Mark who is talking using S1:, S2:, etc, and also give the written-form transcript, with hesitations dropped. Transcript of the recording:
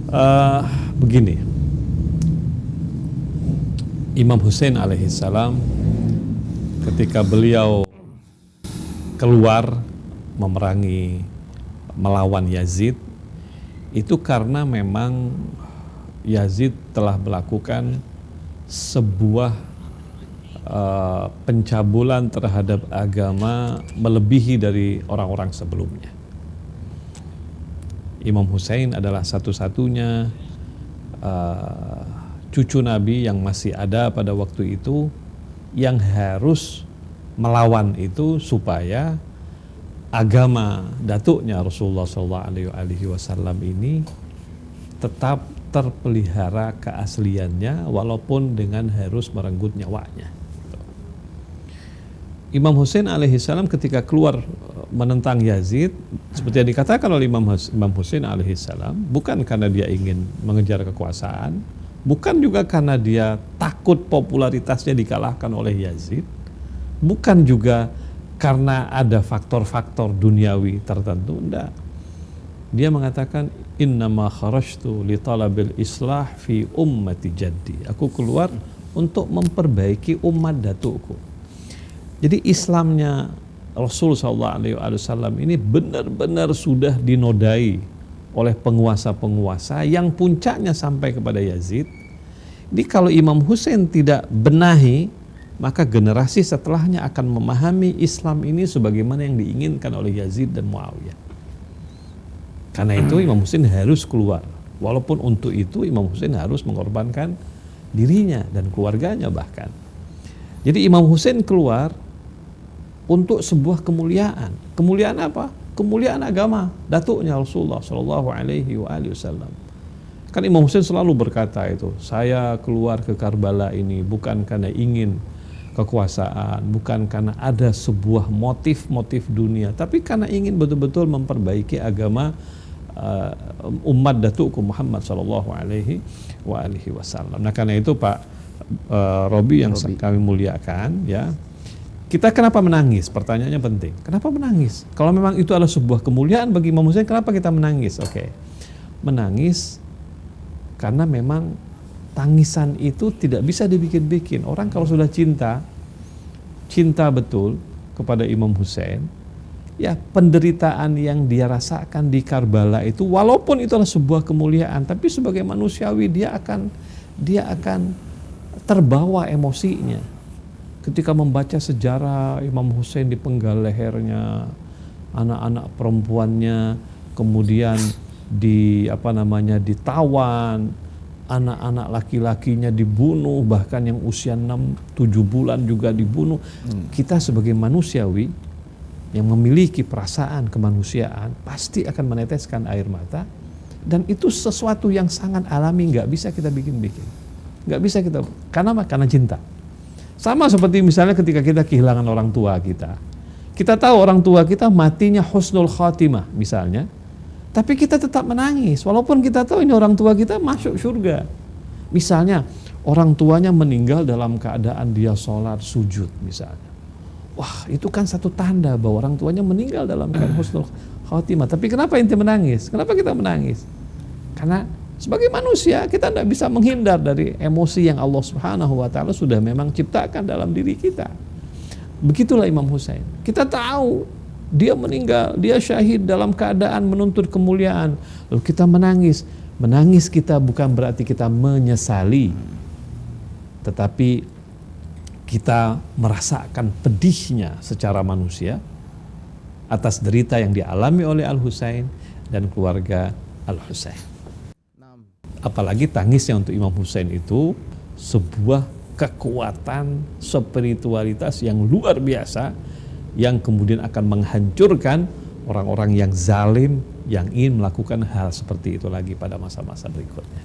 S1: Eh, Begini, Imam Hussein alaihissalam ketika beliau keluar memerangi melawan Yazid, itu karena memang Yazid telah melakukan sebuah pencabulan terhadap agama melebihi dari orang-orang sebelumnya. Imam Hussein adalah satu-satunya cucu Nabi yang masih ada pada waktu itu yang harus melawan itu supaya agama datuknya Rasulullah SAW ini tetap terpelihara keasliannya walaupun dengan harus merenggut nyawanya. Imam Hussein alaihissalam ketika keluar menentang Yazid, seperti yang dikatakan oleh Imam Hussein alaihissalam, bukan karena dia ingin mengejar kekuasaan, bukan juga karena dia takut popularitasnya dikalahkan oleh Yazid, bukan juga karena ada faktor-faktor duniawi tertentu, enggak. Dia mengatakan innama kharajtu li talabil islah fi ummati jaddi. Aku keluar untuk memperbaiki umat datukku. Jadi Islamnya Rasul SAW ini benar-benar sudah dinodai oleh penguasa-penguasa yang puncaknya sampai kepada Yazid. Jadi kalau Imam Hussein tidak benahi, maka generasi setelahnya akan memahami Islam ini sebagaimana yang diinginkan oleh Yazid dan Muawiyah. Karena itu Imam Hussein harus keluar. Walaupun untuk itu Imam Hussein harus mengorbankan dirinya dan keluarganya bahkan. Jadi Imam Hussein keluar untuk sebuah kemuliaan. Kemuliaan apa? Kemuliaan agama datuknya Rasulullah SAW. Kan Imam Hussein selalu berkata itu, saya keluar ke Karbala ini bukan karena ingin kekuasaan, bukan karena ada sebuah motif-motif dunia, tapi karena ingin betul-betul memperbaiki agama umat datukku Muhammad SAW. Nah karena itu Pak Robi yang kami muliakan, ya, kita kenapa menangis? Pertanyaannya penting. Kenapa menangis? Kalau memang itu adalah sebuah kemuliaan bagi Imam Hussein, kenapa kita menangis? Oke. Menangis karena memang tangisan itu tidak bisa dibikin-bikin. Orang kalau sudah cinta betul kepada Imam Hussein, ya penderitaan yang dia rasakan di Karbala itu, walaupun itu adalah sebuah kemuliaan, tapi sebagai manusiawi dia akan terbawa emosinya. Ketika membaca sejarah Imam Hussein dipenggal lehernya, anak-anak perempuannya kemudian ditawan, anak-anak laki-lakinya dibunuh, bahkan yang usia 6-7 bulan juga dibunuh. Kita sebagai manusiawi yang memiliki perasaan kemanusiaan pasti akan meneteskan air mata, dan itu sesuatu yang sangat alami, nggak bisa kita bikin-bikin, nggak bisa kita, karena cinta. Sama seperti misalnya ketika kita kehilangan orang tua kita. Kita tahu orang tua kita matinya husnul khatimah misalnya, tapi kita tetap menangis walaupun kita tahu ini orang tua kita masuk surga. Misalnya orang tuanya meninggal dalam keadaan dia sholat sujud misalnya. Wah, itu kan satu tanda bahwa orang tuanya meninggal dalam keadaan husnul khatimah. Tapi kenapa ente menangis? Kenapa kita menangis? Karena sebagai manusia kita tidak bisa menghindar dari emosi yang Allah Subhanahu wa taala sudah memang ciptakan dalam diri kita. Begitulah Imam Hussein. Kita tahu dia meninggal, dia syahid dalam keadaan menuntut kemuliaan. Lalu kita menangis. Menangis kita bukan berarti kita menyesali, tetapi kita merasakan pedihnya secara manusia atas derita yang dialami oleh Al-Husain dan keluarga Al-Husain. Apalagi tangisnya untuk Imam Hussein itu sebuah kekuatan spiritualitas yang luar biasa yang kemudian akan menghancurkan orang-orang yang zalim yang ingin melakukan hal seperti itu lagi pada masa-masa berikutnya.